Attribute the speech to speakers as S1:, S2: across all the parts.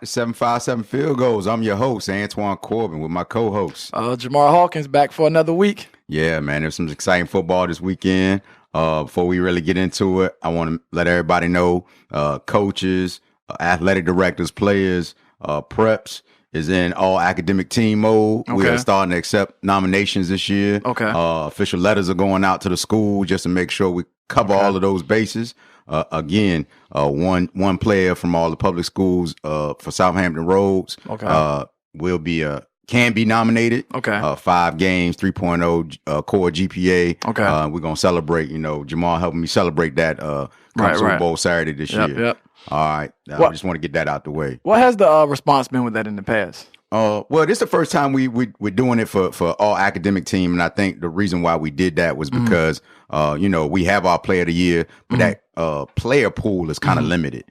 S1: to 757 Field Goals. I'm your host, Antoine Corbin, with my co-host.
S2: Jamar Hawkins back for another week.
S1: Yeah, man, there's some exciting football this weekend. Before we really get into it, I want to let everybody know, coaches, athletic directors, players, preps is in all academic team mode. Okay. We are starting to accept nominations this year.
S2: Okay.
S1: Official letters are going out to the school just to make sure we cover all of those bases. Again, one player from all the public schools for Southampton Roads will be can be nominated.
S2: Okay.
S1: 5 games, 3.0 core GPA.
S2: Okay.
S1: We're gonna celebrate. Jamal helping me celebrate that Super Bowl Saturday this year.
S2: Yep.
S1: All right. I just want to get that out the way.
S2: What has the response been with that in the past?
S1: Well, this is the first time we're doing it for all academic team, and I think the reason why we did that was because we have our player of the year, but that player pool is kind of limited.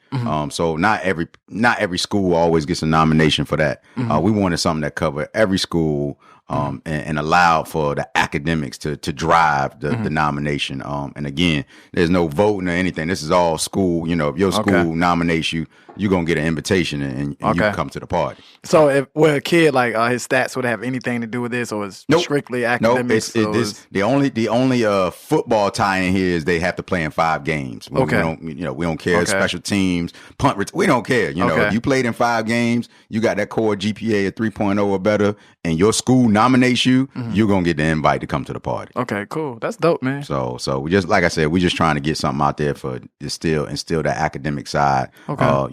S1: So not every school always gets a nomination for that. We wanted something that covered every school and allowed for the academics to drive the nomination. And again, there's no voting or anything. This is all school. If your school nominates you, you're going to get an invitation and you can come to the party.
S2: So if a kid, like his stats would have anything to do with this, or is strictly academics?
S1: Nope. The only football tie in here is they have to play in 5 games. We don't care. Special teams, punt, we don't care. If you played in 5 games, you got that core GPA of 3.0 or better, and your school nominates you, you're going to get the invite to come to the party.
S2: Okay, cool. That's dope, man.
S1: So we just, like I said, we're just trying to get something out there for instill that academic side,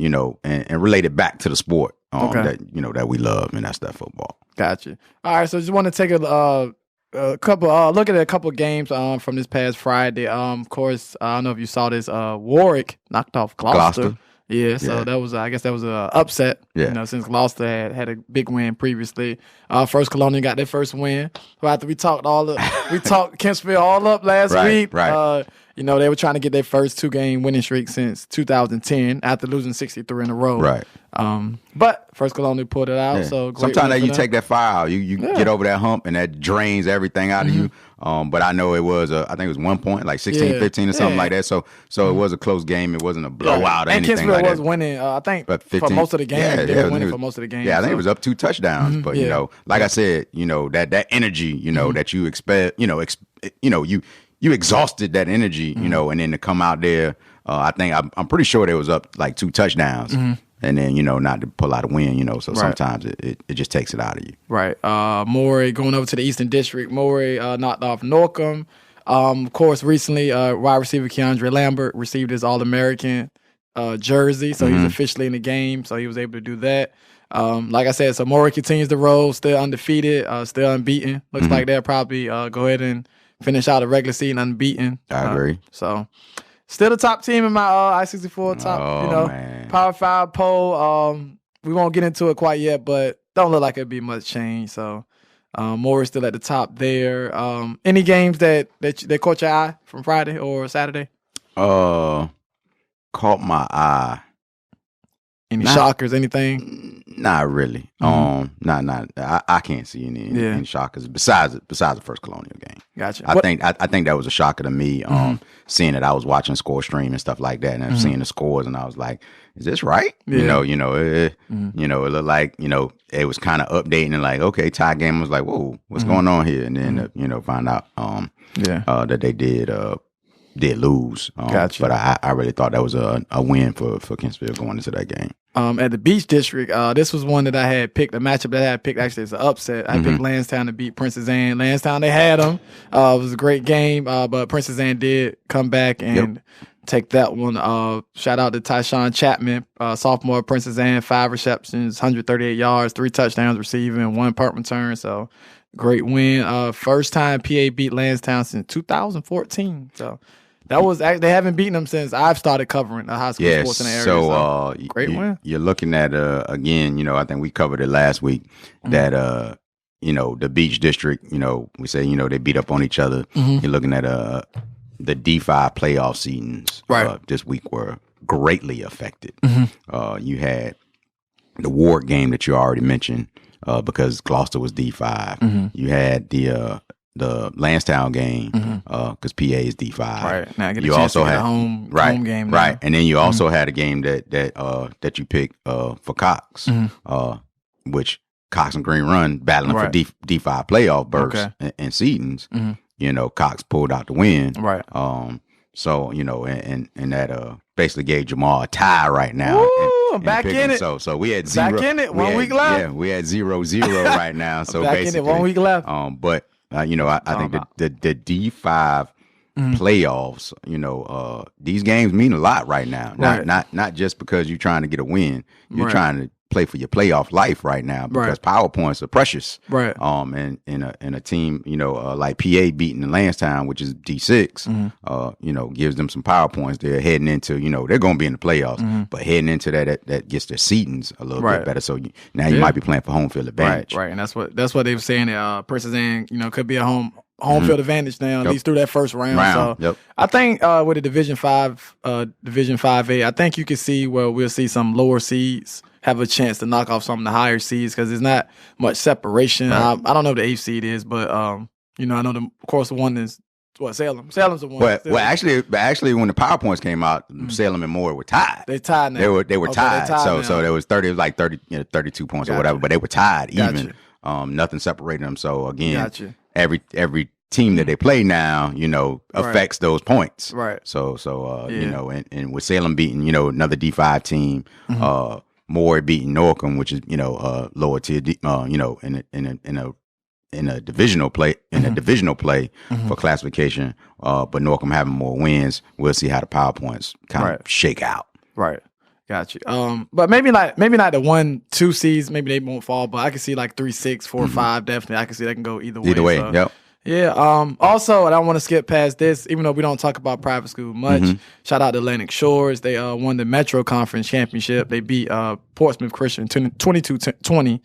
S1: and relate it back to the sport that we love, and that's that football.
S2: Gotcha. All right, so just want to take a couple look at a couple games from this past Friday. Of course, I don't know if you saw this. Warwick knocked off Gloucester. Yeah, so that was I guess that was an upset.
S1: Yeah.
S2: Since Gloucester had a big win previously. First Colonial got their first win. So after we talked Kempsville all up last week.
S1: Right.
S2: They were trying to get their first 2-game winning streak since 2010 after losing 63 in a row.
S1: Right.
S2: But First Colonial pulled it out.
S1: Yeah.
S2: So
S1: sometimes you take that fire out, you get over that hump, and that drains everything out of you. But I know it was I think it was 1 point, like 16-15 or something like that. So it was a close game. It wasn't a blowout or anything like that.
S2: And Kempsville was winning. I think for most of the game. They were winning for most of the game.
S1: Yeah, I think it was up 2 touchdowns. But like I said, that energy, that you expect, you exhausted that energy, and then to come out there, I think I'm pretty sure they was up like 2 touchdowns. And then, not to pull out a win, so sometimes it just takes it out of you.
S2: Right. Morey going over to the Eastern District. Morey knocked off Norcom. Of course, recently, wide receiver Keandre Lambert received his All-American jersey, so he's officially in the game, so he was able to do that. Like I said, so Morey continues to roll, still undefeated, still unbeaten. Looks like they'll probably go ahead and finish out the regular season unbeaten.
S1: I agree.
S2: So still the top team in my I-64 top, Power 5 poll. We won't get into it quite yet, but don't look like it'd be much change. So Morey's still at the top there. Any games that caught your eye from Friday or Saturday?
S1: Caught my eye.
S2: Any shockers, anything?
S1: Not really. I can't see any shockers besides the First Colonial game.
S2: Gotcha.
S1: I think that was a shocker to me. Seeing that I was watching Score Stream and stuff like that, and I'm seeing the scores, and I was like, "Is this right?"
S2: Yeah.
S1: It looked like it was kind of updating and like, okay, tie game. I was like, "Whoa, what's going on here?" And then find out that they did lose.
S2: Gotcha.
S1: But I really thought that was a win for Kempsville going into that game.
S2: At the Beach District, this was one that I had picked, a matchup that I had picked. Actually, it's an upset. I picked Lansdowne to beat Princess Anne. Lansdowne, they had them. It was a great game, but Princess Anne did come back and take that one. Shout out to Tyshawn Chapman, sophomore, Princess Anne, 5 receptions, 138 yards, 3 touchdowns receiving, 1 punt return. So great win. First time PA beat Lansdowne since 2014. So that was they haven't beaten them since I've started covering high school sports in the area.
S1: So
S2: great win.
S1: You're looking at again, I think we covered it last week that the Beach District, we say they beat up on each other. You're looking at the D5 playoff seedings this week were greatly affected. You had the Ward game that you already mentioned because Gloucester was D5. You had the the Lansdowne game because PA is D5.
S2: Right. Now I get a
S1: You
S2: chance
S1: also
S2: to get
S1: had
S2: a home game.
S1: right,
S2: now.
S1: and then you also had a game that you picked for Cox, which Cox and Green Run battling for D5 playoff berths and seedings. You know, Cox pulled out the win.
S2: Right.
S1: So you know, and that basically gave Jamal a tie right now.
S2: Woo, back in it.
S1: So we had 0.
S2: Back in it. 1 week left.
S1: Yeah, we had 0-0 right now. So
S2: back
S1: basically,
S2: in it. 1 week left.
S1: But you know, I think the D5 playoffs, you know, these games mean a lot right now. Not just because you're trying to get a win. You're trying to play for your playoff life right now because power points are precious.
S2: Right.
S1: And in a team, you know, like PA beating the Lansdowne, which is D6, you know, gives them some power points. They're heading into, you know, they're going to be in the playoffs, but heading into that gets their seedings a little bit better. So now you might be playing for home field advantage.
S2: Right. And that's what they were saying that Princess Anne, you know, could be a home field advantage now, at least through that first round. So I think with the Division 5A, I think you can see where we'll see some lower seeds have a chance to knock off some of the higher seeds because there's not much separation. I don't know what the 8th seed is, but you know, I know of course the one is Salem. Salem's the one.
S1: Well, actually, when the PowerPoints came out, Salem and Moore were tied.
S2: They tied now.
S1: They were tied. So there was 30. It was like 30, 32 points or whatever. But they were tied even. Nothing separating them. So again, every team that they play now, you know, affects those points.
S2: Right.
S1: So you know, and with Salem beating, you know, another D5 team, Moore beating Norcom, which is, you know, lower tier, you know, in a divisional play for classification, but Norcom having more wins. We'll see how the power points kind of shake out.
S2: Right. Got you. But maybe not the 1-2 seeds. Maybe they won't fall, but I can see like 3-6, 4-5. Definitely, I can see they can go either way.
S1: Either way,
S2: so.
S1: yep.
S2: Yeah. Also, I don't want to skip past this, even though we don't talk about private school much. Shout out to Atlantic Shores. They won the Metro Conference Championship. They beat Portsmouth Christian 22-20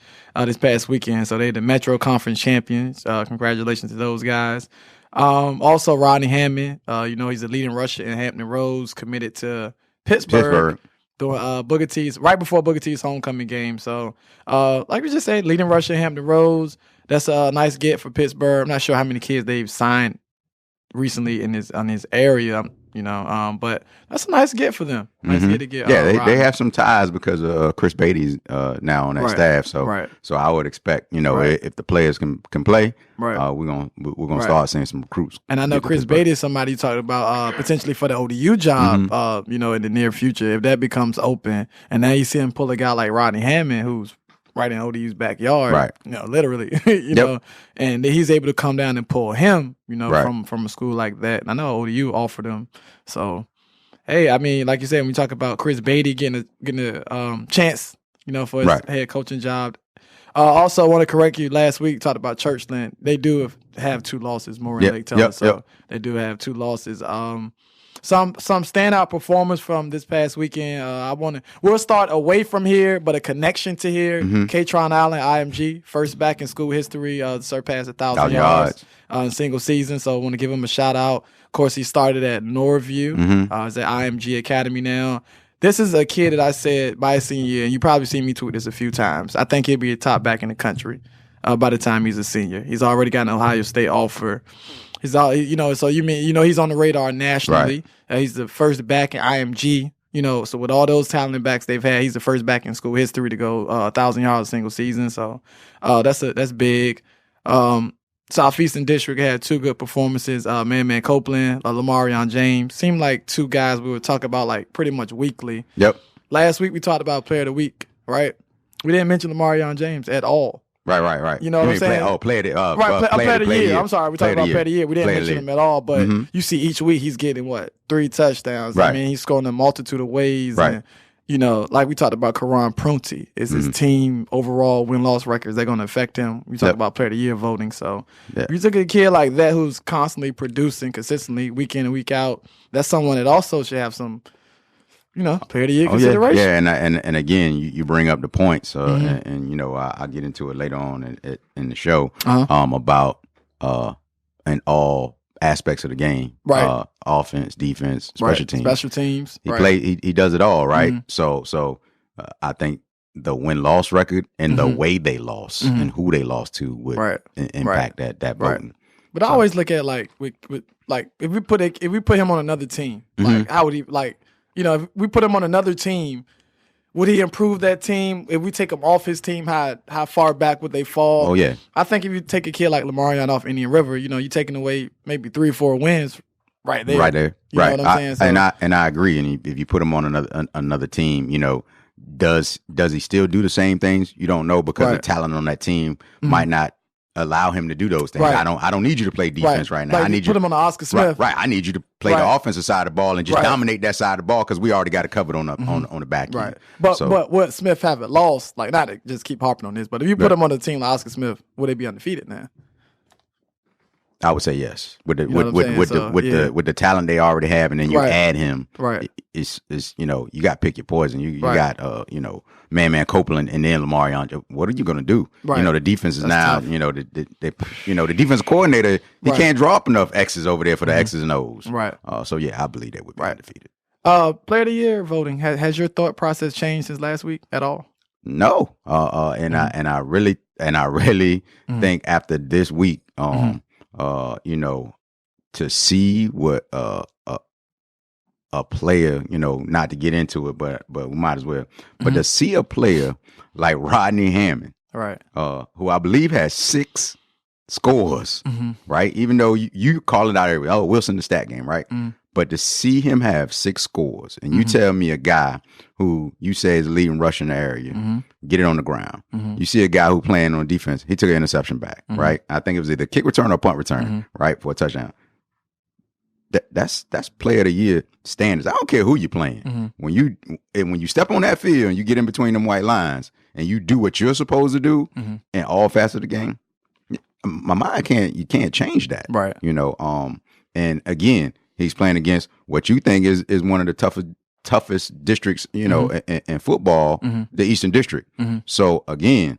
S2: this past weekend. So they're the Metro Conference champions. Congratulations to those guys. Also, Rodney Hammond. You know, he's a leading rusher in Hampton Roads, committed to Pittsburgh. Doing Booker T's right before Booker T's homecoming game. So, like we just said, leading rusher in Hampton Roads. That's a nice get for Pittsburgh. I'm not sure how many kids they've signed recently in his area, you know, but that's a nice get for them. Nice get to get.
S1: Yeah, they have some ties because Chris Beatty's now on that staff. So I would expect, you know, if the players can play, we're gonna start seeing some recruits.
S2: And I know Chris Beatty is somebody you talked about potentially for the ODU job, you know, in the near future if that becomes open. And now you see him pull a guy like Rodney Hammond, who's right in ODU's backyard, you know, literally, you know, and he's able to come down and pull him, you know, from a school like that. And I know ODU offered him. So, hey, I mean, like you said, when we talk about Chris Beatty getting a chance, you know, for his head coaching job. Also, I want to correct you. Last week, talked about Churchland. They do have 2 losses, more in Lake Taylor. So they do have 2 losses. Some standout performers from this past weekend. We'll start away from here, but a connection to here. Katron Allen, IMG, first back in school history, surpassed 1,000 yards in single season. So I want to give him a shout out. Of course, he started at Norview. He's at IMG Academy now. This is a kid that I said by his senior year, and you probably seen me tweet this a few times. I think he'll be a top back in the country by the time he's a senior. He's already got an Ohio State offer. He's all, you know, so you mean, you know, he's on the radar nationally. He's the first back in IMG, you know, so with all those talented backs they've had, he's the first back in school history to go 1,000 yards single season. So that's big. Southeastern District had 2 good performances. Man Copeland, Lamarion James. Seemed like 2 guys we would talk about like pretty much weekly.
S1: Yep.
S2: Last week we talked about Player of the Week, right? We didn't mention Lamarion James at all.
S1: Right.
S2: You know what I'm saying?
S1: Player of the
S2: Player of the year. I'm sorry, we talked about Player of the year. We didn't mention him at all, but you see each week he's getting 3 touchdowns. I mean, he's scoring a multitude of ways. And, you know, like we talked about Karan Prunty. Is his team overall win-loss records, they're going to affect him. We talk about Player of the Year voting. So if you look at a kid like that who's constantly producing consistently week in and week out, that's someone that also should have some, you know, Player of the Year consideration.
S1: Yeah, and again, you bring up the points, and you know, I'll get into it later on in the show about in all aspects of the game, offense, defense, special teams. He does it all, right? So I think the win-loss record and the way they lost and who they lost to would impact that voting.
S2: But I always look at like with like if we put him on another team, like how would he like if we put him on another team, would he improve that team? If we take him off his team, how far back would they fall?
S1: Oh yeah.
S2: I think if you take a kid like Lamarion off Indian River, you're taking away maybe 3 or 4 wins right there.
S1: Right there.
S2: You know what I'm saying? So,
S1: and I agree. And if you put him on another team, does he still do the same things? You don't know because the talent on that team might not allow him to do those things.
S2: Right.
S1: I don't need you to play defense right now.
S2: Like
S1: I need
S2: you put him on the Oscar Smith.
S1: Right. I need you to play the offensive side of the ball and just dominate that side of the ball because we already got it covered on the back end.
S2: Right. But what Smith haven't lost, like not to just keep harping on this, but if you put him on a team like Oscar Smith, would they be undefeated now?
S1: I would say yes. With the talent they already have, and then you add him.
S2: Right.
S1: It's you got to pick your poison. You got Man Copeland and then Lamarion. What are you going to do?
S2: Right.
S1: The defense is
S2: That's
S1: now.
S2: tough.
S1: The defensive coordinator. He can't draw up enough X's over there for the X's and O's.
S2: Right.
S1: So yeah, I believe they would be undefeated.
S2: Player of the year voting has your thought process changed since last week at all?
S1: No. I really think after this week, to see what a player, not to get into it, but we might as well. But to see a player like Rodney Hammond,
S2: right,
S1: who I believe has 6 scores, right? Even though you call it out every, Wilson the stat game, right? But to see him have 6 scores, and you tell me a guy who you say is leading rush in the area, get it on the ground. You see a guy who playing on defense, he took an interception back, right? I think it was either kick return or punt return, right, for a touchdown. That's player of the year standards. I don't care who you're playing. When you step on that field and you get in between them white lines and you do what you're supposed to do in all facets of the game, my mind can't change that,
S2: right?
S1: And again, he's playing against what you think is one of the toughest districts, in football, the Eastern District. So again,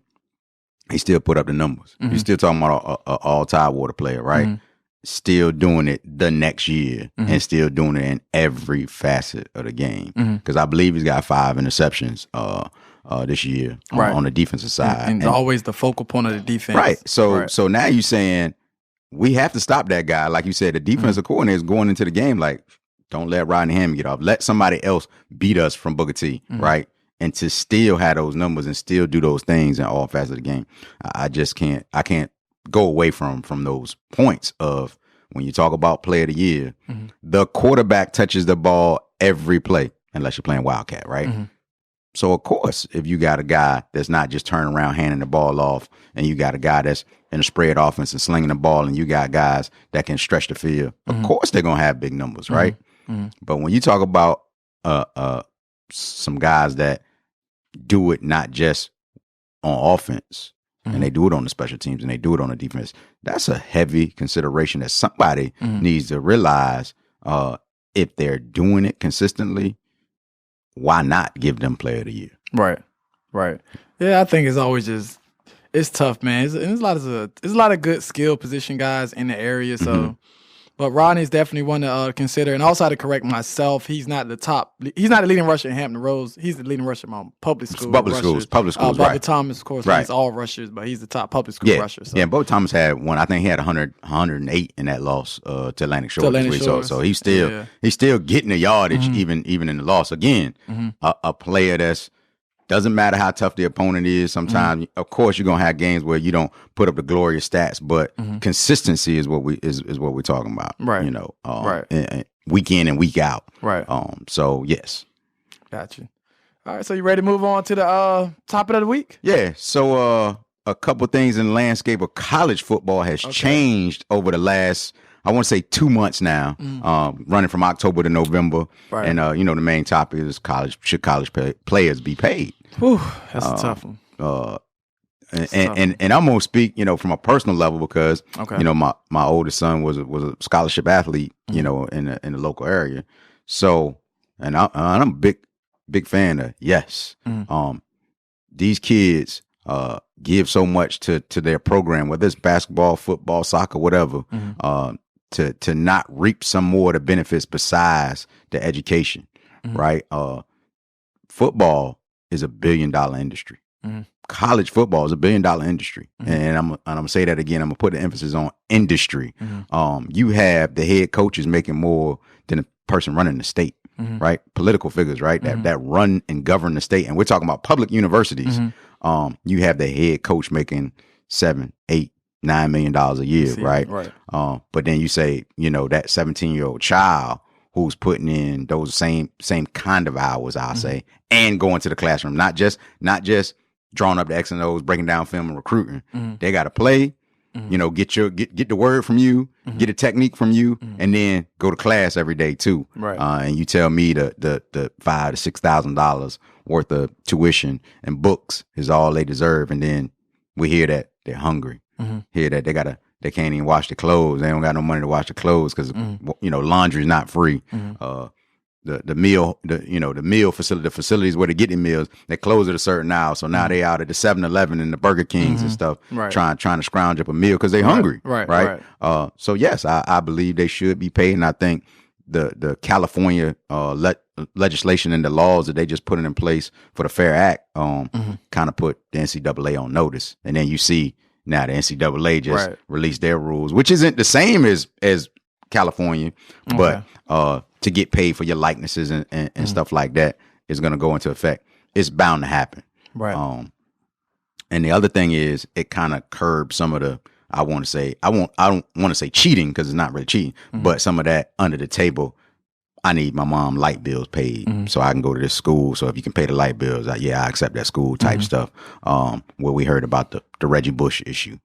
S1: he still put up the numbers. You're still talking about an all Tidewater player, right? Still doing it the next year and still doing it in every facet of the game. Because I believe he's got 5 interceptions this year on the defensive side.
S2: And always the focal point of the defense.
S1: Right. So now you're saying we have to stop that guy. Like you said, the defensive coordinator is going into the game like, don't let Rodney Hammond get off. Let somebody else beat us from Booker T, right? And to still have those numbers and still do those things in all facets of the game. I can't go away from those points of when you talk about player of the year, the quarterback touches the ball every play unless you're playing Wildcat, right? So, of course, if you got a guy that's not just turning around handing the ball off and you got a guy that's in a spread offense and slinging the ball and you got guys that can stretch the field, of course they're going to have big numbers, right? But when you talk about some guys that do it not just on offense, and they do it on the special teams and they do it on the defense, that's a heavy consideration that somebody needs to realize. If they're doing it consistently, why not give them player of the year?
S2: Right. Yeah, I think it's always it's tough, man. There's a lot of good skill position guys in the area. So, but Rodney's definitely one to consider. And also, to correct myself, he's not the leading rusher in Hampton Roads. He's the leading rusher among public schools.
S1: Public schools,
S2: Bubba
S1: right.
S2: Thomas, of course,
S1: right.
S2: He's all rushers, but he's the top public school rusher. So.
S1: Yeah, Bubba Thomas had one. I think he had 108 in that loss to Atlantic Shores. So he's still getting the yardage even in the loss. Again, a player that's doesn't matter how tough the opponent is. Sometimes, of course, you're gonna have games where you don't put up the glorious stats, but consistency is what we're talking about.
S2: Right.
S1: And week in and week out.
S2: Right.
S1: So yes.
S2: Gotcha. All right. So you ready to move on to the topic of the week?
S1: Yeah. So a couple things in the landscape of college football has changed over the last, I want to say 2 months now, running from October to November.
S2: Right.
S1: And, the main topic is should college players be paid?
S2: Whew, that's a tough one.
S1: And I'm going to speak, from a personal level because, my oldest son was a scholarship athlete, in the local area. So, and I'm a big fan of, yes. These kids give so much to their program, whether it's basketball, football, soccer, whatever, to not reap some more of the benefits besides the education, right? Football is $1 billion industry. college football is $1 billion industry. And I'm gonna say that again. I'm gonna put the emphasis on industry. You have the head coaches making more than the person running the state, right? Political figures, right? That run and govern the state. And we're talking about public universities. You have the head coach making $7, $8, $9 million a year, right? But then you say, that 17-year-old child who's putting in those same kind of hours, I'll say, and going to the classroom, not just drawing up the X and O's, breaking down film and recruiting. They got to play, get the word from you, get a technique from you, and then go to class every day too. And you tell me the $5,000 to $6,000 worth of tuition and books is all they deserve, and then we hear that they're hungry. Hear that they can't even wash the clothes. They don't got no money to wash the clothes because laundry is not free. The meal facility, the facilities where they get the meals, they close at a certain hour. So now they out at the 7-Eleven and the Burger Kings and stuff, trying to scrounge up a meal because they're hungry. Right. So yes, I believe they should be paid, and I think the California legislation and the laws that they just put in place for the Fair Act kind of put the NCAA on notice. And then you see now the NCAA just released their rules, which isn't the same as California, but to get paid for your likenesses and stuff like that is going to go into effect. It's bound to happen. And the other thing is it kind of curbs some of the, I don't want to say cheating because it's not really cheating, but some of that under the table. I need my mom light bills paid so I can go to this school. So if you can pay the light bills, I accept that school type stuff. Where we heard about the Reggie Bush issue,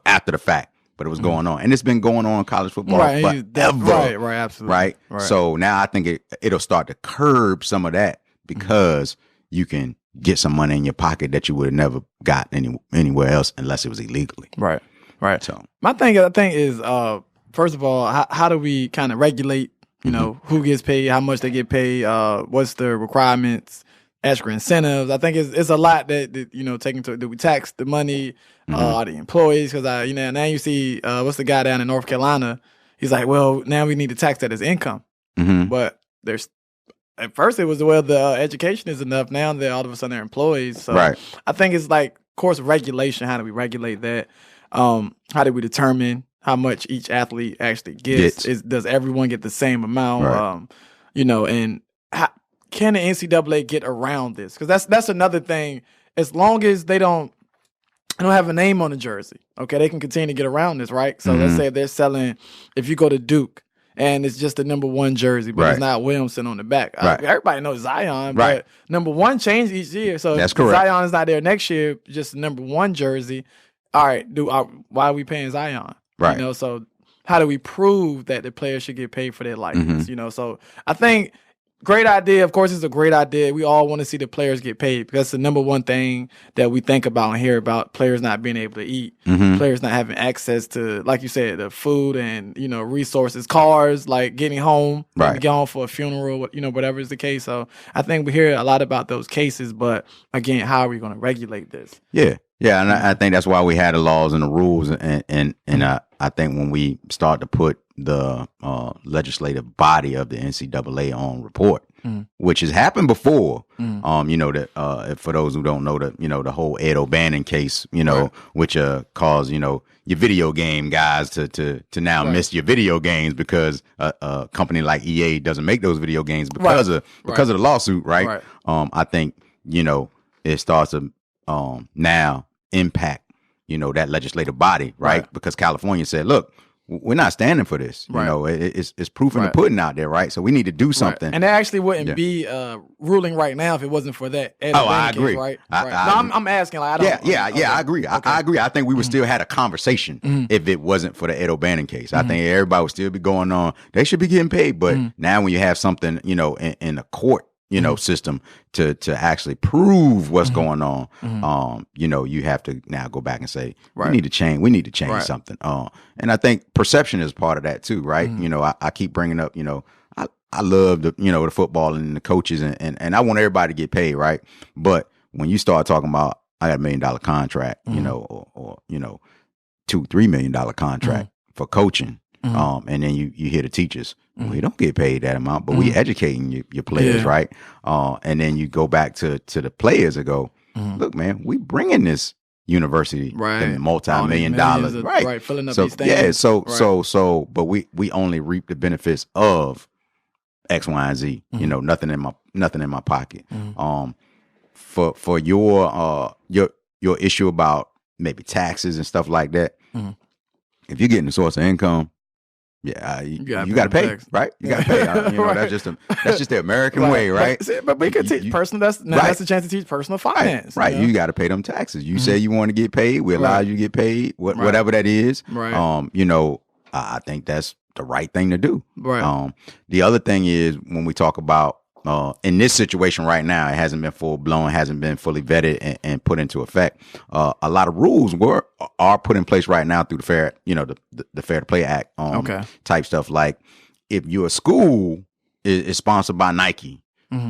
S1: after the fact, but it was going on, and it's been going on in college football forever.
S2: Right, absolutely.
S1: Right. So now I think it'll start to curb some of that because you can get some money in your pocket that you would have never got anywhere else unless it was illegally.
S2: Right.
S1: So
S2: my thing, I think, is first of all, how do we kind of regulate? Who gets paid, how much they get paid, what's the requirements, extra incentives. I think it's a lot that taking to, do we tax the money, the employees? Because now you see, what's the guy down in North Carolina? He's like, well, now we need to tax that as income. But at first it was the education is enough. Now they're all of a sudden they're employees. So I think it's like, of course, regulation. How do we regulate that? How do we determine how much each athlete actually gets? Does everyone get the same amount? And can the NCAA get around this? Because that's another thing. As long as they don't have a name on the jersey, okay, they can continue to get around this, right? So let's say they're selling, if you go to Duke and it's just the number 1 jersey, but it's not Williamson on the back. Everybody knows Zion, but number 1 changed each year. So if Zion is not there next year, just the number 1 jersey. All right, why are we paying Zion? So how do we prove that the players should get paid for their likeness? So I think great idea. Of course, it's a great idea. We all want to see the players get paid because it's the number 1 thing that we think about and hear about: players not being able to eat, players not having access to, like you said, the food and resources, cars, like getting home, get home for a funeral, whatever is the case. So I think we hear a lot about those cases, but again, how are we going to regulate this?
S1: Yeah, and I think that's why we had the laws and the rules, and I think when we start to put the legislative body of the NCAA on report, which has happened before, that for those who don't know the whole Ed O'Bannon case, which caused your video game guys to now miss your video games because a company like EA doesn't make those video games because of the lawsuit, right? I think it starts to now impact that legislative body, right? Because California said, look, we're not standing for this. It's proof in the pudding out there, right? So we need to do something.
S2: And there actually wouldn't be ruling right now if it wasn't for that.
S1: I agree.
S2: Case, right? I'm asking. Like,
S1: I agree. I agree. I think we would still had a conversation if it wasn't for the Ed O'Bannon case. I think everybody would still be going on. They should be getting paid. But now when you have something, in the court, system to actually prove what's going on, you have to now go back and say, we need to change something. And I think perception is part of that too, right? I keep bringing up, I love the football and the coaches and I want everybody to get paid, right? But when you start talking about, I got $1 million contract, or $2-3 million contract for coaching, and then you hear the teachers, we don't get paid that amount, but we educating your players, right? And then you go back to the players and go, look, man, we bringing this university
S2: Right.
S1: multi-million dollars,
S2: right, filling up these things.
S1: Yeah, but we only reap the benefits of X, Y, and Z. You know, nothing in my pocket. For your issue about maybe taxes and stuff like that, if you're getting a source of income, yeah, you got to pay,
S2: tax.
S1: Right? You got to pay. You know,
S2: Right.
S1: that's just the American way, right?
S2: But we could teach personal. That's the chance to teach personal finance.
S1: Right. You got to pay them taxes. You say you want to get paid, we allow you to get paid, whatever that is.
S2: Right.
S1: You know, I think that's the right thing to do.
S2: Right.
S1: The other thing is when we talk about in this situation right now, it hasn't been full blown, hasn't been fully vetted and put into effect. A lot of rules are put in place right now through the Fair, the Fair to Play Act, type stuff. Like if your school is sponsored by Nike,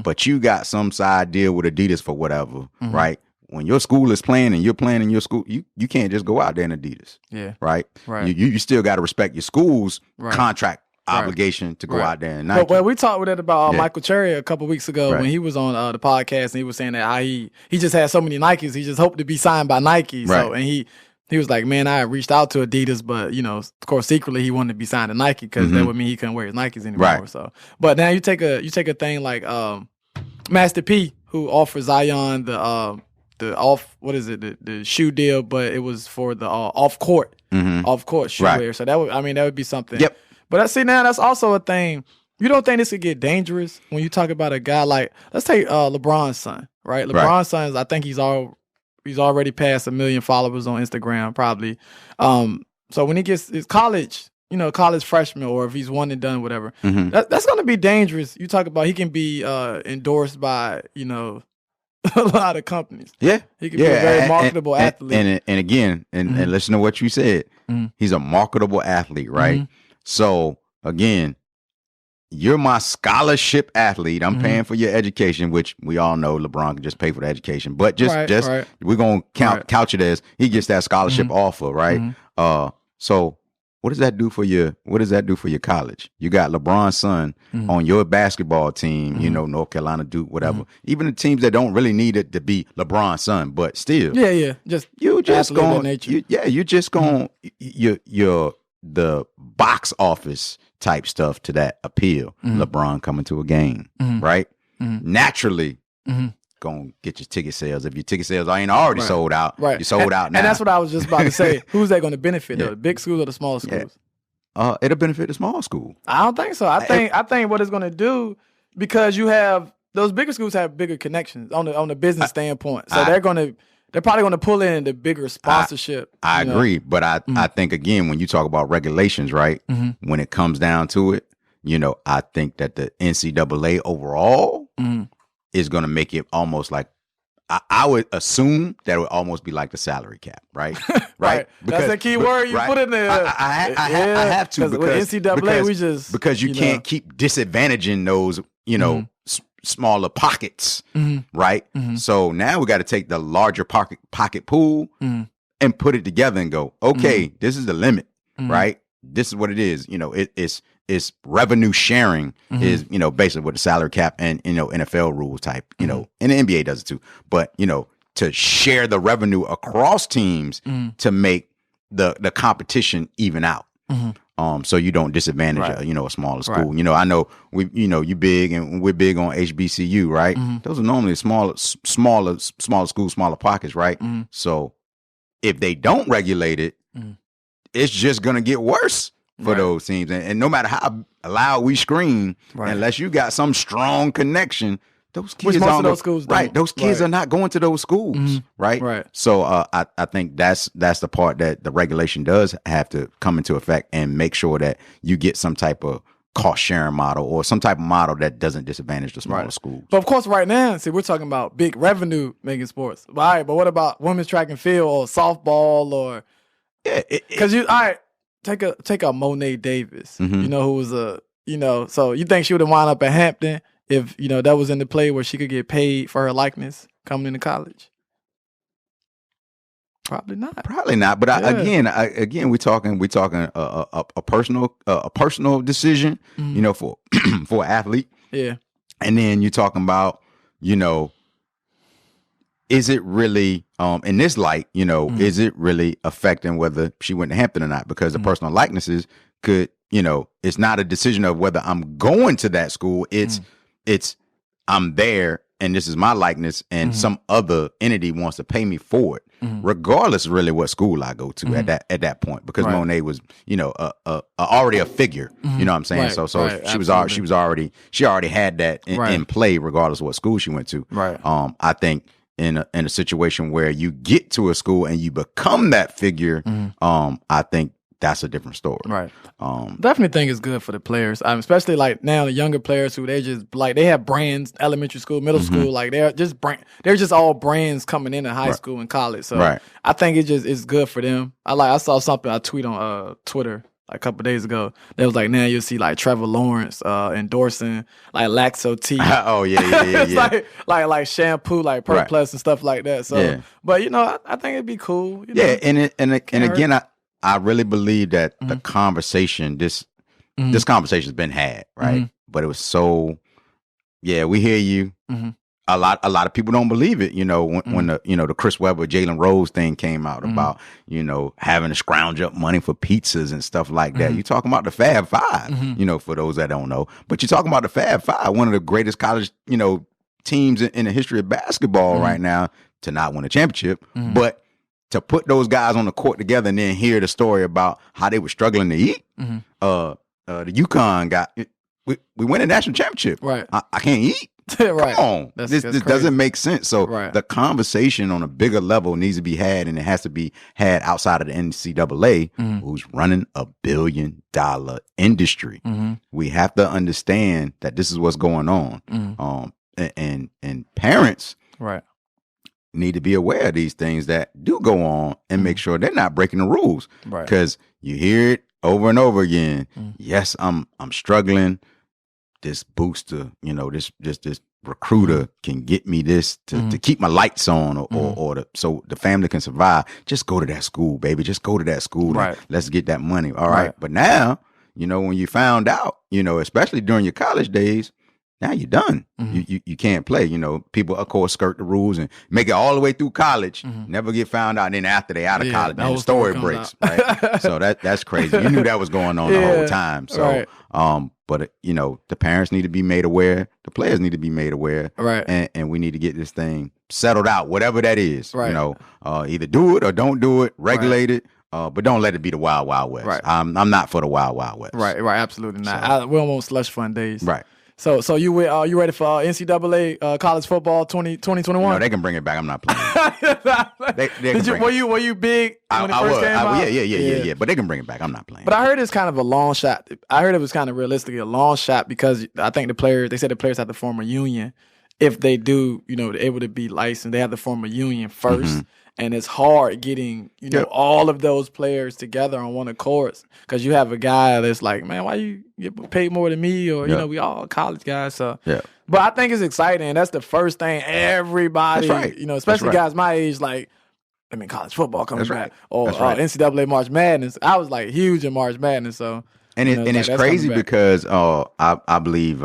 S1: but you got some side deal with Adidas for whatever, right? When your school is playing and you're playing in your school, you can't just go out there in Adidas.
S2: Yeah.
S1: Right.
S2: Right.
S1: You still got to respect your school's contract obligation to go out there and Nike.
S2: But we talked with it about Michael Cherry a couple weeks ago when he was on the podcast, and he was saying that how he just had so many Nikes, he just hoped to be signed by Nike. So and he was like, man, I reached out to Adidas, but of course secretly he wanted to be signed to Nike because that would mean he couldn't wear his Nikes anymore.
S1: Right.
S2: So, but now you take a thing like Master P, who offered Zion the shoe deal, but it was for the off court shoe wear. So that would be something.
S1: Yep.
S2: But see now that's also a thing. You don't think this could get dangerous when you talk about a guy like, let's take LeBron's son, right? LeBron's son, I think he's already past 1 million followers on Instagram, probably. So when he gets his college freshman, or if he's one and done, whatever, that's going to be dangerous. You talk about he can be endorsed by a lot of companies.
S1: Yeah,
S2: he can be a very marketable athlete.
S1: And again, and listen to what you said. He's a marketable athlete, right? So again, you're my scholarship athlete. I'm paying for your education, which we all know LeBron can just pay for the education. But we're gonna couch it as he gets that scholarship offer, right? So what does that do for your college? You got LeBron's son on your basketball team, North Carolina, Duke, whatever. Even the teams that don't really need it to be LeBron's son, but still.
S2: Yeah.
S1: You're just going the box office type stuff to that appeal. LeBron coming to a game, right? Naturally, gonna get your ticket sales. If your ticket sales ain't already sold out, you're sold out now.
S2: And that's what I was just about to say. Who's that going to benefit? The big schools or the small schools?
S1: It'll benefit the small school.
S2: I don't think so. I think what it's going to do, because you have those bigger schools have bigger connections on the business standpoint. So they're probably going to pull in the bigger sponsorship.
S1: I agree, but I think again when you talk about regulations, right? When it comes down to it, I think that the NCAA overall is going to make it almost like I would assume that it would almost be like the salary cap, right?
S2: Right. Because, that's the key word you put in there.
S1: I have to
S2: because with NCAA
S1: because you can't keep disadvantaging those smaller pockets, right? So now we got to take the larger pocket pool and put it together and go, okay, this is the limit, right? This is what it is. It's revenue sharing is, basically what the salary cap and, NFL rules type, and the NBA does it too. But, to share the revenue across teams to make the competition even out. So you don't disadvantage, a smaller school. Right. I know you big and we're big on HBCU, right? Those are normally smaller schools, smaller pockets, right? So if they don't regulate it, it's just going to get worse for those teams. And no matter how loud we scream, unless you got some strong connection, those kids those kids are not going to those schools, right? So I think that's the part that the regulation does have to come into effect and make sure that you get some type of cost sharing model or some type of model that doesn't disadvantage the smaller schools.
S2: But of course, right now, we're talking about big revenue making sports. All right, but what about women's track and field or softball or because take a Monet Davis, who was so you think she would have wound up at Hampton if, that was in the play where she could get paid for her likeness coming into college? Probably not. But again, we're talking a personal decision, for for an athlete. Yeah.
S1: And then you're talking about, is it really in this light, is it really affecting whether she went to Hampton or not? Because the personal likenesses could, it's not a decision of whether I'm going to that school. It's I'm there and this is my likeness and some other entity wants to pay me for it, regardless really what school I go to at that point, because Monet was, already a figure, you know what I'm saying?
S2: Right,
S1: So
S2: right,
S1: she already had that in play, regardless of what school she went to.
S2: Right.
S1: I think in a situation where you get to a school and you become that figure, I think that's a different story.
S2: Right. Definitely think it's good for the players, especially like now the younger players who they just like they have brands, elementary school, middle school, like they're just all brands coming into high school and college. So I think it's good for them. I saw something I tweet on Twitter like a couple of days ago. That was like now you'll see like Trevor Lawrence endorsing like Laxo tea.
S1: Oh yeah.
S2: It's like shampoo, like Perplus and stuff like that. So, but I think it'd be cool.
S1: And again, I really believe that the conversation, this conversation's been had, right? But it was so, we hear you. A lot of people don't believe it. When the Chris Webber, Jalen Rose thing came out about having to scrounge up money for pizzas and stuff like that. You talking about the Fab Five, for those that don't know. But you're talking about the Fab Five, one of the greatest college teams in the history of basketball right now, to not win a championship, but to put those guys on the court together and then hear the story about how they were struggling to eat. The UConn got we win a national championship.
S2: Right.
S1: I can't eat.
S2: Right.
S1: Come on. This doesn't make sense. So the conversation on a bigger level needs to be had, and it has to be had outside of the NCAA, who's running $1 billion industry. We have to understand that this is what's going on. And parents need to be aware of these things that do go on and make sure they're not breaking the rules.
S2: Right.
S1: Because you hear it over and over again. Yes, I'm struggling. This booster, this recruiter can get me this to keep my lights on or so the family can survive. Just go to that school, baby. Just go to that school.
S2: Right.
S1: Let's get that money. All right. But now, when you found out, especially during your college days, now you're done. You can't play. People, of course, skirt the rules and make it all the way through college, never get found out. And then after they out of college, then the story breaks. Right? So that's crazy. You knew that was going on the whole time. So, but the parents need to be made aware. The players need to be made aware.
S2: Right.
S1: And we need to get this thing settled out, whatever that is.
S2: Right.
S1: Either do it or don't do it, regulate it. But don't let it be the wild, wild west.
S2: Right.
S1: I'm not for the wild, wild west.
S2: Right. Absolutely not. We don't want slush fund days.
S1: Right.
S2: So you ready for NCAA college football 2021?
S1: No, they can bring it back. I'm not playing.
S2: Were you big when it first came out?
S1: Yeah. But they can bring it back. I'm not playing.
S2: But I heard it's kind of a long shot. I heard it was kind of realistically a long shot because I think they said the players have to form a union. If they do, they're able to be licensed, they have to form a union first. And it's hard getting, all of those players together on one accord because you have a guy that's like, man, why you get paid more than me? Or, we all college guys. So, But I think it's exciting. That's the first thing everybody, especially guys my age, college football coming back or NCAA March Madness. I was like huge in March Madness. So,
S1: and it's crazy because I believe,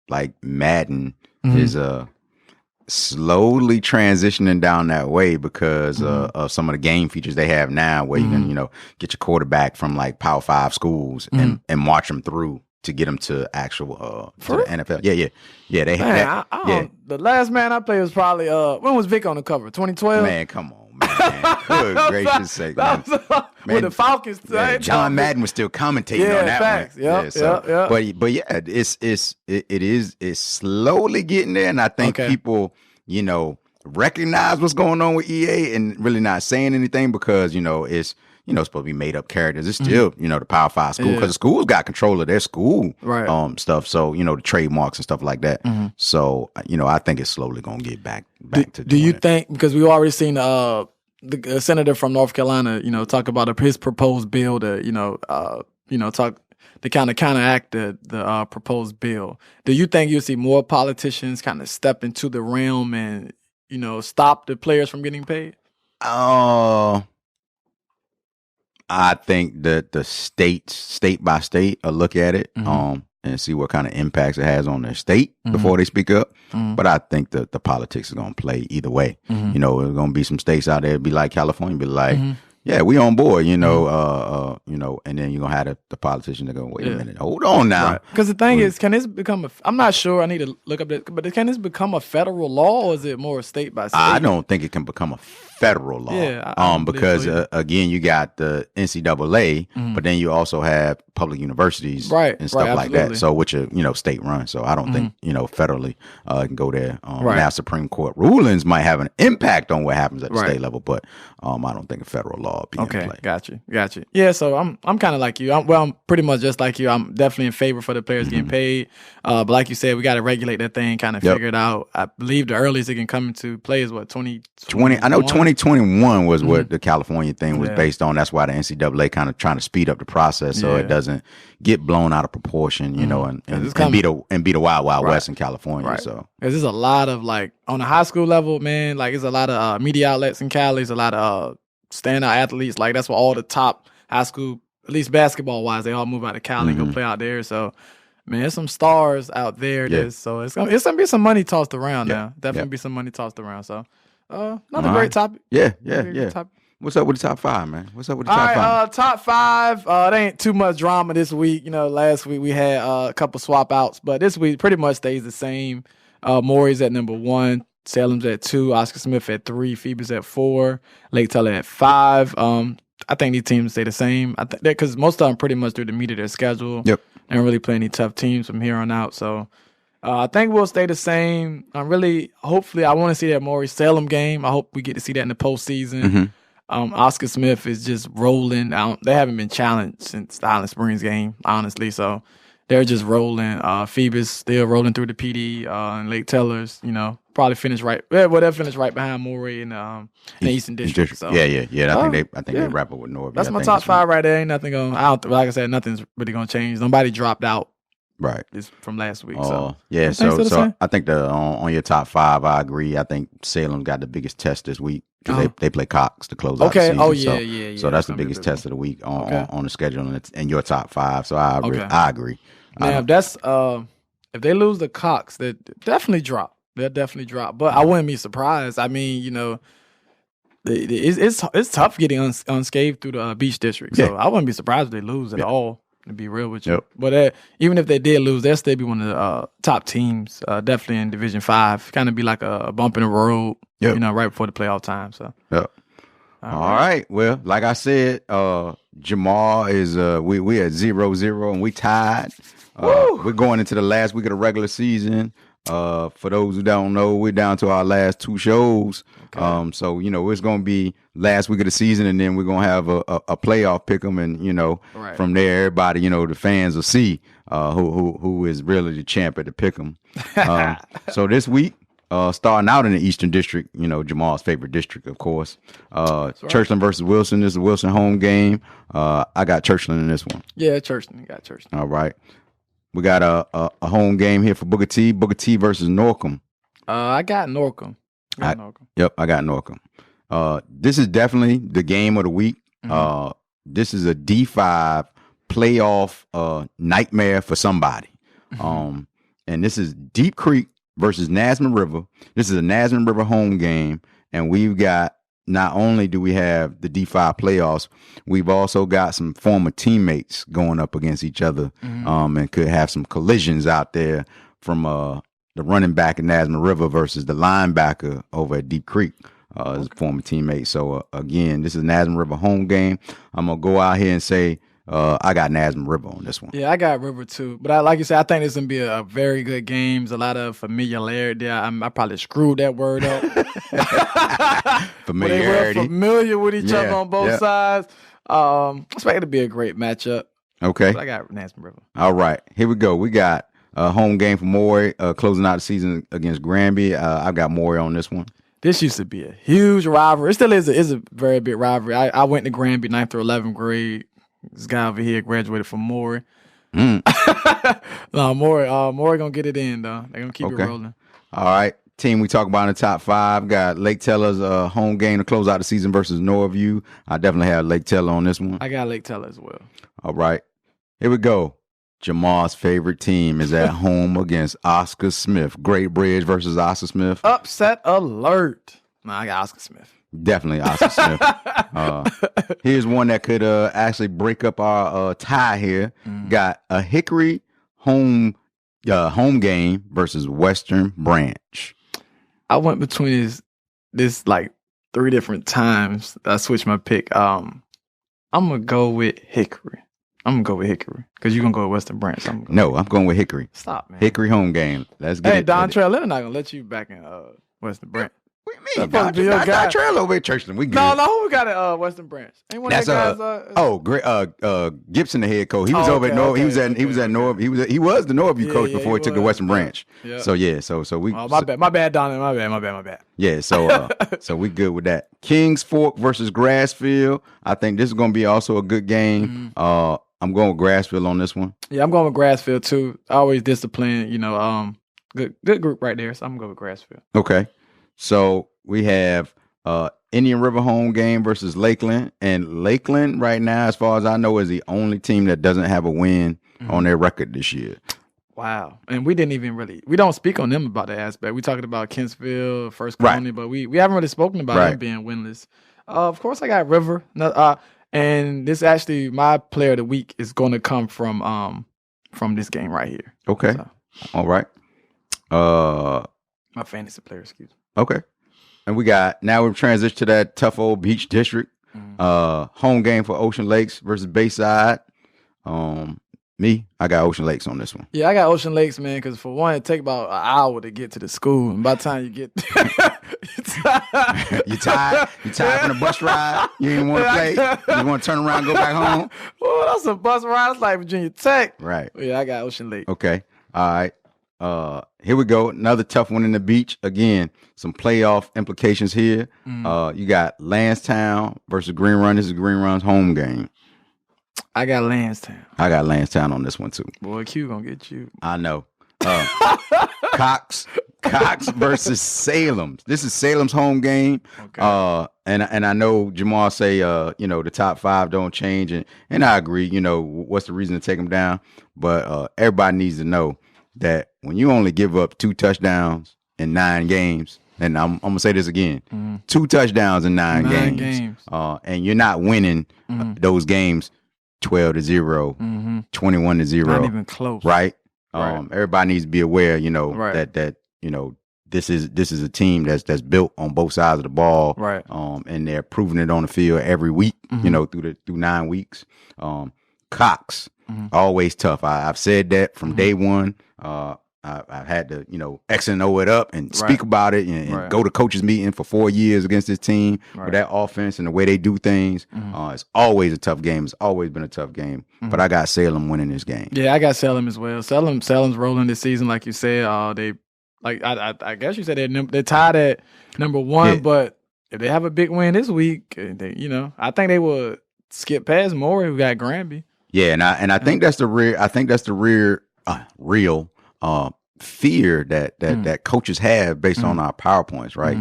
S1: like Madden is slowly transitioning down that way because of some of the game features they have now where you can, get your quarterback from like Power 5 schools and march them through to get them to actual to the NFL. Yeah. They have
S2: the last man I played was probably when was Vic on the cover? 2012?
S1: Man, come on, man. Good gracious sake, man.
S2: With the Falcons.
S1: John Madden was still commentating on that
S2: facts.
S1: one.
S2: Yeah.
S1: But yeah, it's slowly getting there, and I think people, recognize what's going on with EA and really not saying anything because it's supposed to be made up characters. It's still the Power 5 school because the school's got control of their school stuff. So the trademarks and stuff like that. So I think it's slowly gonna get back to.
S2: Do you think because we've already seen the senator from North Carolina, talk about his proposed bill to talk to kind of counteract the proposed bill? Do you think you'll see more politicians kind of step into the realm and stop the players from getting paid? I
S1: think that the state by state will look at it, and and see what kind of impacts it has on their state before they speak up. But I think the politics is going to play either way. You know, there's going to be some states out there be like California, be like, yeah, we on board, you know, and then you're going to have the politicians that go, wait a minute, hold on now.
S2: Because the thing is, can this become I'm not sure, I need to look up this, but can this become a federal law, or is it more state by state?
S1: I don't think it can become a federal law.
S2: Yeah,
S1: because again, you got the NCAA, but then you also have public universities and stuff like that. So which are, you know, state run. So I don't think, you know, federally can go there. Now Supreme Court rulings might have an impact on what happens at the state level, but I don't think a federal law will be in play.
S2: Got you. Yeah, so I'm kind of like you. I'm pretty much just like you. I'm definitely in favor for the players getting paid. But like you said, we got to regulate that thing, kind of figure it out. I believe the earliest it can come into play is what, 2020?
S1: I know 2021 was what the California thing was based on. That's why the NCAA kind of trying to speed up the process so it doesn't get blown out of proportion, you know, and be the wild west in California. So
S2: because there's a lot of, like, on the high school level, man, like, there's a lot of media outlets in Cali. There's a lot of standout athletes. Like, that's where all the top high school, at least basketball wise, they all move out of Cali and go play out there. So, man, there's some stars out there. So it's gonna be some money tossed around now. Definitely be some money tossed around. So another great topic.
S1: Yeah. What's up with the top five, man? What's up with the top five?
S2: Top five. It ain't too much drama this week. You know, last week we had a couple swap outs, but this week pretty much stays the same. Maury's at number 1, Salem's at 2, Oscar Smith at 3, Phoebe's at 4, Lake Teller at 5. I think these teams stay the same. I think because most of them pretty much through the meat of their schedule. They don't really play any tough teams from here on out. So I think we'll stay the same. Hopefully, I want to see that Maury Salem game. I hope we get to see that in the postseason. Oscar Smith is just rolling. They haven't been challenged since the Highland Springs game, honestly. So they're just rolling. Phoebe's still rolling through the PD, and Lake Teller's, you know, probably finish right. Well, they'll finish right behind Maury in the Eastern District. So.
S1: Yeah. I think they wrap up with Norby.
S2: That's my top 5 right there. Ain't nothing going. Like I said, nothing's really going to change. Nobody dropped out.
S1: Right.
S2: From last week.
S1: So I think on your top 5, I agree. I think Salem got the biggest test this week because they play Cox to close out the season. So that's the biggest test of the week on the schedule, and it's in your top 5. So I agree.
S2: Now, if they lose the Cox, they definitely drop. They'll definitely drop. But I wouldn't be surprised. I mean, you know, it's tough getting unscathed through the Beach District. So I wouldn't be surprised if they lose at all. To be real with you, but even if they did lose, they'll still be one of the top teams. Definitely in Division 5, kind of be like a bump in the road. You know, right before the playoff time. So,
S1: all right. Well, like I said, Jamal is we at 0-0 and we tied. We're going into the last week of the regular season. For those who don't know, we're down to our last 2 shows. So, you know, it's going to be last week of the season, and then we're going to have a playoff pick'em, and, you know, from there, everybody, you know, the fans will see who is really the champ at the pick'em. So this week, starting out in the Eastern District, you know, Jamal's favorite district, of course. Churchland versus Wilson. This is a Wilson home game. I got Churchland in this one.
S2: Yeah, Churchland. You got Churchland.
S1: All right. We got a home game here for Booker T. Booker T versus Norcom.
S2: I got Norcom.
S1: Yep, I got Norcom. This is definitely the game of the week. This is a D5 playoff nightmare for somebody. And this is Deep Creek versus Nasman River. This is a Nasman River home game, and we've got, not only do we have the D5 playoffs, we've also got some former teammates going up against each other, and could have some collisions out there from the running back in Nasman River versus the linebacker over at Deep Creek, his former teammate. So, again, this is Nasman River home game. I'm going to go out here and say I got Nasman River on this one.
S2: Yeah, I got River too. But like you said, I think this is going to be a very good game. There's a lot of familiarity. I probably screwed that word up.
S1: Familiarity.
S2: They were familiar with each other on both sides. I expect it to be a great matchup.
S1: Okay.
S2: But I got Nasman River.
S1: All right. Here we go. We got a home game for Maury, closing out the season against Granby. I've got Maury on this one.
S2: This used to be a huge rivalry. It still is a very big rivalry. I went to Granby 9th through 11th grade. This guy over here graduated from Maury. No, Maury gonna get it in though. They're gonna keep it rolling.
S1: All right. Team we talk about in the top 5 got Lake Teller's home game to close out the season versus Norview. I definitely have Lake Teller on this one.
S2: I got Lake Teller as well.
S1: All right. Here we go. Jamal's favorite team is at home against Oscar Smith. Great Bridge versus Oscar Smith.
S2: Upset alert. No, I got Oscar Smith.
S1: Definitely Oscar Smith. Here's one that could actually break up our tie here. Got a Hickory home game versus Western Branch.
S2: I went between this like 3 different times. I switched my pick. I'm gonna go with Hickory. Because you're gonna go with Western Branch.
S1: I'm going with Hickory.
S2: Stop, man.
S1: Hickory home game. Let's get it.
S2: Hey, Don Trail, they're not gonna let you back in Western Branch.
S1: What do you mean? Don Trail over at Churchland. We good.
S2: No, who we got at Western Branch? Ain't one
S1: That's
S2: of that guys,
S1: Gibson, the head coach. He was over at North. He was at North. He was the Northview coach before he took the Western Branch. Yeah. So yeah, so we.
S2: Oh, my bad, Don. My bad.
S1: Yeah, so so we good with that. Kings Fork versus Grassfield. I think this is going to be also a good game. I'm going with Grassfield on this one.
S2: Yeah, I'm going with Grassfield too. Always disciplined, good group right there. So I'm going to go with Grassfield.
S1: Okay. So we have Indian River home game versus Lakeland. And Lakeland right now, as far as I know, is the only team that doesn't have a win on their record this year.
S2: Wow. And we didn't even we don't speak on them about that aspect. We talked about Kentsville, First Colony, but we haven't really spoken about them being winless. Of course, I got River. And this actually, my player of the week is going to come from this game right here.
S1: Okay. So. All right.
S2: My fantasy player, excuse me.
S1: Okay. And we've transitioned to that tough old Beach District. Home game for Ocean Lakes versus Bayside. I got Ocean Lakes on this one.
S2: Yeah, I got Ocean Lakes, man, because for one, it take about an hour to get to the school. And by the time you get
S1: you tired from the bus ride? You didn't want to play? You want to turn around and go back home?
S2: Well, that's a bus ride. It's like Virginia Tech.
S1: Right.
S2: Yeah, I got Ocean Lakes.
S1: Okay. All right. Here we go. Another tough one in the Beach. Again, some playoff implications here. You got Lansdowne versus Green Run. This is Green Run's home game.
S2: I got Lansdowne.
S1: I got Lansdowne on this one too.
S2: Boy, Q gonna get you.
S1: I know. Cox versus Salem. This is Salem's home game. Okay. And I know Jamal say the top 5 don't change, and I agree. What's the reason to take them down? But everybody needs to know that when you only give up 2 touchdowns in 9 games, and I'm gonna say this again, 2 touchdowns in 9 games. And you're not winning those games 12-0, 21-0.
S2: Not even close.
S1: Right? Everybody needs to be aware, that this is a team that's built on both sides of the ball.
S2: Right.
S1: And they're proving it on the field every week, through 9 weeks. Cox, always tough. I've said that from day one. I've had to, X and O it up and speak about it and go to coaches meeting for 4 years against this team with that offense and the way they do things. It's always a tough game. It's always been a tough game. But I got Salem winning this game.
S2: Yeah, I got Salem as well. Salem's rolling this season, like you said. I guess you said they're tied at number 1, but if they have a big win this week, I think they would skip past Moore, who got Granby.
S1: Yeah, and I think that's the real fear that coaches have based on our PowerPoints, right?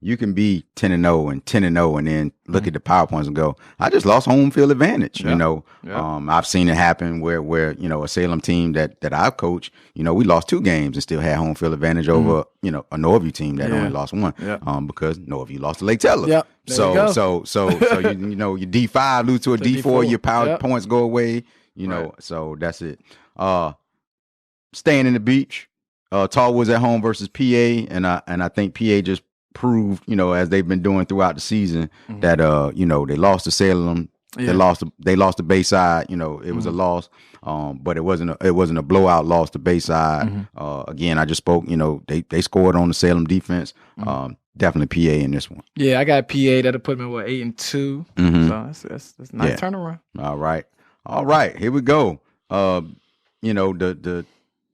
S1: You can be 10-0 and 10-0 and then look at the PowerPoints and go, I just lost home field advantage. I've seen it happen where a Salem team that I coach, we lost 2 games and still had home field advantage over a Northview team that only lost 1 because Northview lost to Lake Teller.
S2: Yep.
S1: So your D5 lose to a D4, your PowerPoints go away. So that's it. Staying in the Beach, Tallwoods at home versus PA, and I think PA just proved, as they've been doing throughout the season, that they lost to Salem, they lost to Bayside. It was a loss, but it wasn't a blowout loss to Bayside. Again, I just spoke. They scored on the Salem defense. Definitely PA in this one.
S2: Yeah, I got PA. That'll put me at 8-2. So that's a nice turnaround.
S1: All right. Here we go.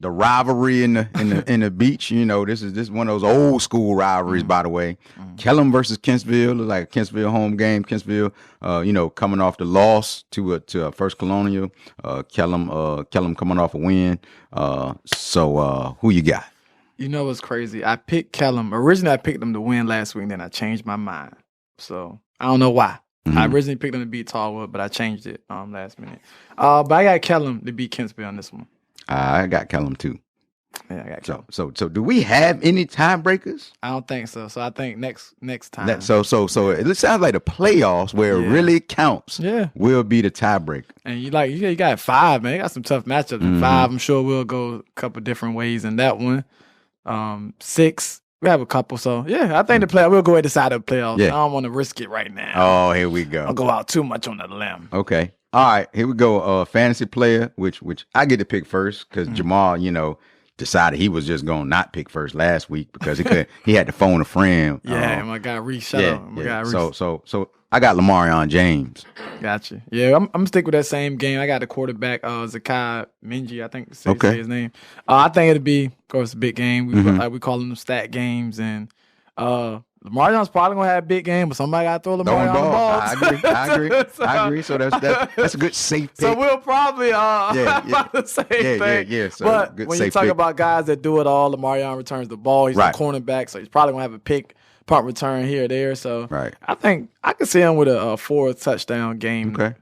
S1: The rivalry in the Beach, this is one of those old school rivalries, by the way. Kellam versus Kentsville, like a Kentsville home game. Kentsville, coming off the loss to a First Colonial. Kellam coming off a win. So who you got?
S2: What's crazy? I picked Kellam. Originally, I picked them to win last week, and then I changed my mind. So I don't know why. I originally picked them to beat Tallwood, but I changed it last minute. But I got Kellum to beat Kensby on this one.
S1: I got Kellum too.
S2: Yeah, I got Kellum.
S1: So do we have any tiebreakers?
S2: I don't think so. So I think next time.
S1: So it sounds like the playoffs where it really counts.
S2: Yeah,
S1: will be the tiebreaker.
S2: And you got 5, man. You got some tough matchups in 5. I'm sure we'll go a couple different ways in that one. 6. We have a couple, so yeah, I think we'll go ahead and decide the playoffs. Yeah. I don't want to risk it right now.
S1: Oh, here we go.
S2: I'll go out too much on the limb.
S1: Okay. All right, here we go. Fantasy player, which I get to pick first because Jamal, decided he was just gonna not pick first last week because he had to phone a friend.
S2: Yeah, my guy Reese. Shut up. My guy Reese.
S1: So I got Lamarion James.
S2: Gotcha. Yeah, I'm gonna stick with that same game. I got the quarterback, Zakai Minji, I think say his name. I think it'll be, of course, a big game. We call them stat games, and Lamarion's probably gonna have a big game, but somebody gotta throw Lamarion the ball.
S1: I agree. So that's a good safe pick.
S2: So we'll probably the same thing.
S1: Yeah. So
S2: but when you talk about guys that do it all, Lamarion returns the ball. He's a cornerback, so he's probably gonna have a punt return here or there. So I think I could see him with a 4-touchdown game. Okay.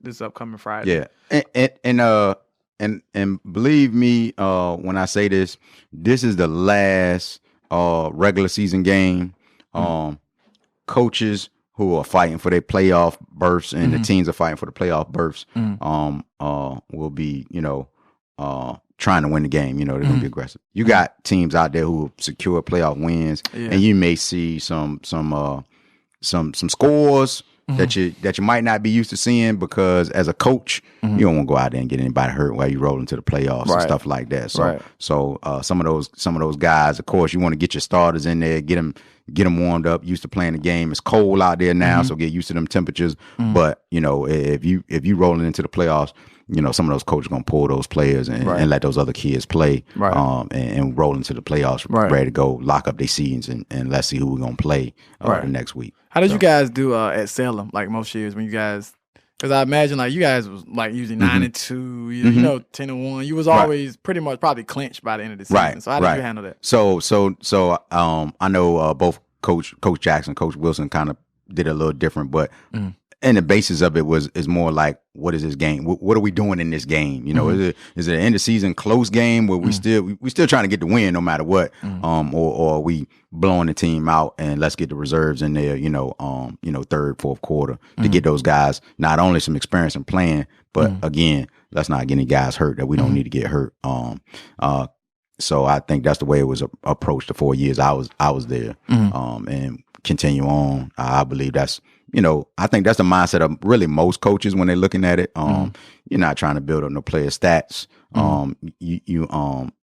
S2: This upcoming Friday.
S1: Yeah, and believe me, when I say this is the last regular season game. Coaches who are fighting for their playoff berths and the teams are fighting for the playoff berths will be, trying to win the game. They're gonna be aggressive. You got teams out there who secure playoff wins, and you may see some scores that you might not be used to seeing because as a coach, you don't want to go out there and get anybody hurt while you roll into the playoffs and stuff like that. So some of those guys, of course, you want to get your starters in there, get them warmed up, used to playing the game. It's cold out there now, so get used to them temperatures. But if you rolling into the playoffs, some of those coaches are gonna pull those players and let those other kids play, and roll into the playoffs ready to go, lock up their seasons, and let's see who we're gonna play the next week.
S2: How did you guys do at Salem? Like most years when you guys, because I imagine like you guys was like usually 9-2, 10-1. You was always pretty much probably clinched by the end of the season. So how did you handle that?
S1: So I know both Coach Jackson, Coach Wilson kind of did a little different, but. And the basis of it is more like, what is this game? What are we doing in this game? Is it an end of season close game where we still trying to get the win no matter what, or are we blowing the team out and let's get the reserves in there, third, fourth quarter to get those guys not only some experience in playing, but again, let's not get any guys hurt that we don't need to get hurt. So I think that's the way it was approached the 4 years I was there, and continue on. I believe that's. I think that's the mindset of really most coaches when they're looking at it. You're not trying to build up no player stats. You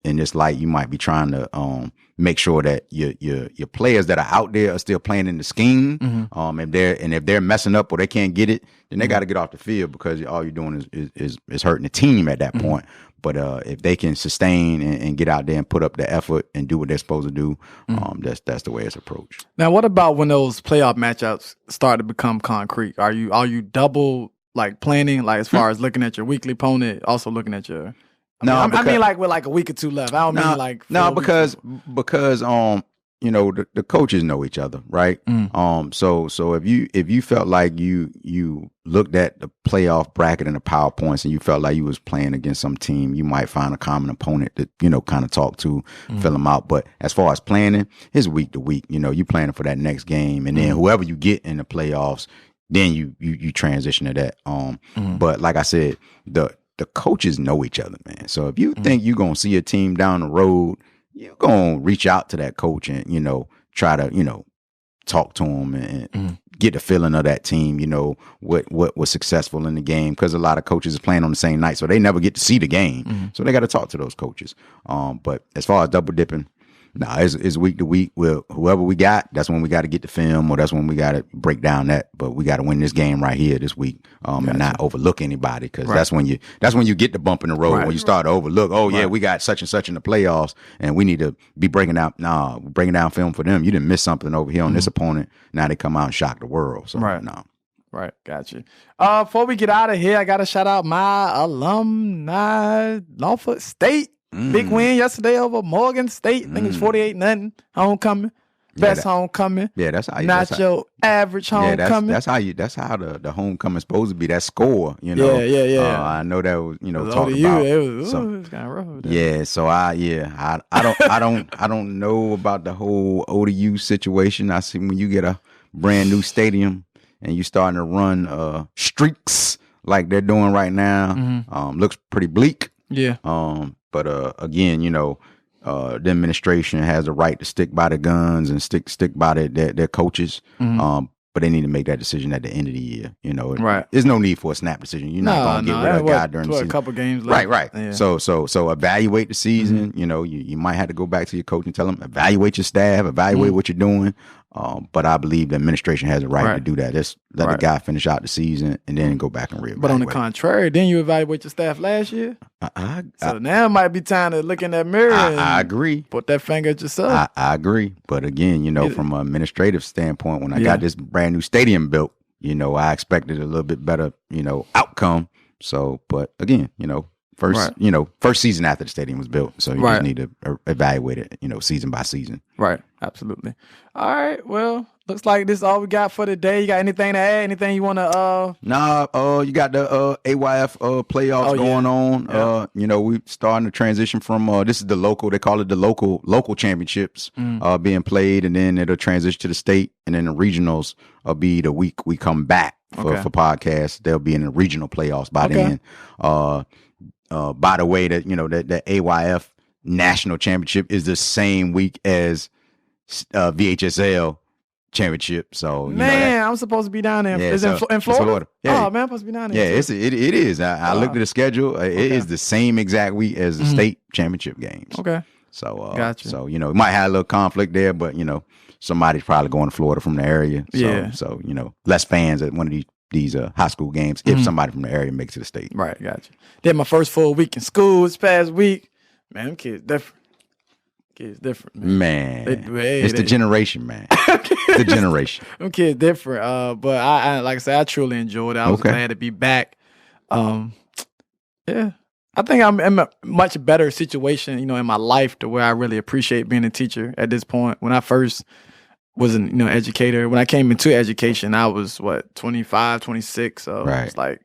S1: in this light, you might be trying to make sure that your players that are out there are still playing in the scheme. If they're messing up or they can't get it, then they got to get off the field because all you're doing is hurting the team at that point. But if they can sustain and get out there and put up the effort and do what they're supposed to do, that's the way it's approached.
S2: Now, what about when those playoff matchups start to become concrete? Are you double like planning, like as far as looking at your weekly opponent, also looking at your? I mean like with like a week or two left. I don't mean like
S1: because the coaches know each other, right? So if you felt like you looked at the playoff bracket and the PowerPoints and you felt like you was playing against some team, you might find a common opponent that kind of talk to, fill them out. But as far as planning, it's week to week. You planning for that next game, and then whoever you get in the playoffs, then you transition to that. But like I said, the coaches know each other, man. So if you think you're gonna see a team down the road, you're going to reach out to that coach and, try to, talk to him and get the feeling of that team, what was successful in the game. Because a lot of coaches is playing on the same night, so they never get to see the game. So they got to talk to those coaches. But as far as double dipping, it's week to week. Well, whoever we got, that's when we got to get the film, or that's when we got to break down that. But we got to win this game right here this week, and not overlook anybody, because that's when you get the bump in the road, when you start to overlook. Oh yeah, we got such and such in the playoffs, and we need to be breaking down film for them. You didn't miss something over here on this opponent. Now they come out and shock the world. So
S2: Right, got you. Before we get out of here, I got to shout out my alumni, Norfolk State. Big win yesterday over Morgan State. I think it's 48-0 homecoming. Best homecoming.
S1: Yeah, that's how.
S2: Not your average homecoming.
S1: That's how the homecoming's supposed to be. That score, you know.
S2: Yeah.
S1: I know that was talked
S2: ODU,
S1: about.
S2: it was kind of rough. With that.
S1: Yeah, so I don't know about the whole ODU situation. I see when you get a brand new stadium and you starting to run streaks like they're doing right now, looks pretty bleak.
S2: Yeah.
S1: But again, the administration has a right to stick by the guns and stick by their coaches. But they need to make that decision at the end of the year.
S2: Right.
S1: There's no need for a snap decision. You're not going to get rid of a guy during the season.
S2: A couple games left.
S1: Right.
S2: Yeah.
S1: So evaluate the season. You might have to go back to your coach and tell them, evaluate your staff, evaluate what you're doing. But I believe the administration has a right to do that. Just let the guy finish out the season and then go back and reevaluate.
S2: But on the contrary, then you evaluate your staff last year. So now it might be time to look in that mirror.
S1: I agree.
S2: Put that finger at yourself.
S1: I agree. But again, from an administrative standpoint, when I got this brand new stadium built, I expected a little bit better, outcome. So, but again, first season after the stadium was built. So you just need to evaluate it, season by season.
S2: Right. Absolutely. All right. Well, looks like this is all we got for today. You got anything to add? Anything you want to?
S1: You got the AYF playoffs going on. Yeah. We starting to transition from this is the local. They call it the local championships being played, and then it'll transition to the state, and then the regionals will be the week we come back for podcasts. They'll be in the regional playoffs by then. By the way, that that AYF national championship is the same week as VHSL championship. So
S2: I'm supposed to be down there. Is it in Florida?
S1: Yeah.
S2: Oh man, I'm supposed to be down
S1: there. Yeah,
S2: too.
S1: it is. I looked at the schedule. It is the same exact week as the state championship games.
S2: Okay.
S1: So
S2: gotcha.
S1: So it might have a little conflict there, but somebody's probably going to Florida from the area. So less fans at one of these high school games if somebody from the area makes it to the state.
S2: Right, gotcha. Then my first full week in school this past week. Man, them kids different.
S1: Man. It's the generation, man. The generation.
S2: Them kids different. But I like I said, I truly enjoyed it. I was glad to be back. I think I'm in a much better situation, in my life to where I really appreciate being a teacher at this point. When I first was an educator, when I came into education, I was 25, 26. So it's like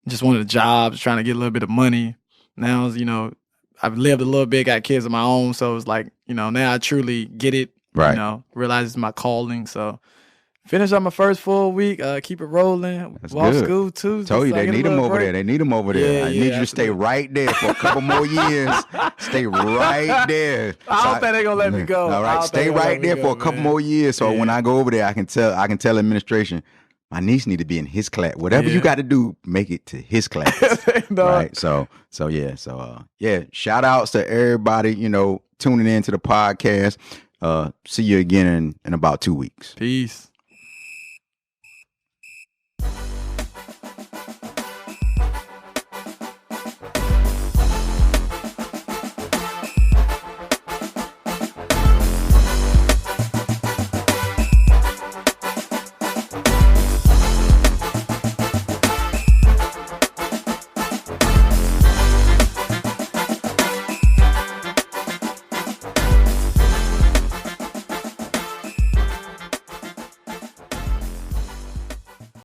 S2: just wanted a job, trying to get a little bit of money. Now, I've lived a little bit, got kids of my own. So it's like, now I truly get it, realize it's my calling. So finish up my first full week, keep it rolling. Walk school too.
S1: Told you they need them over there. They need them over there. I need you to stay right there for a couple more years. Stay right there.
S2: I don't think they're gonna let me go.
S1: All right, stay right there for a couple more years. So when I go over there, I can tell administration, my niece need to be in his class. Whatever you got to do, make it to his class. Right. So shout outs to everybody, tuning in to the podcast. See you again in about 2 weeks.
S2: Peace.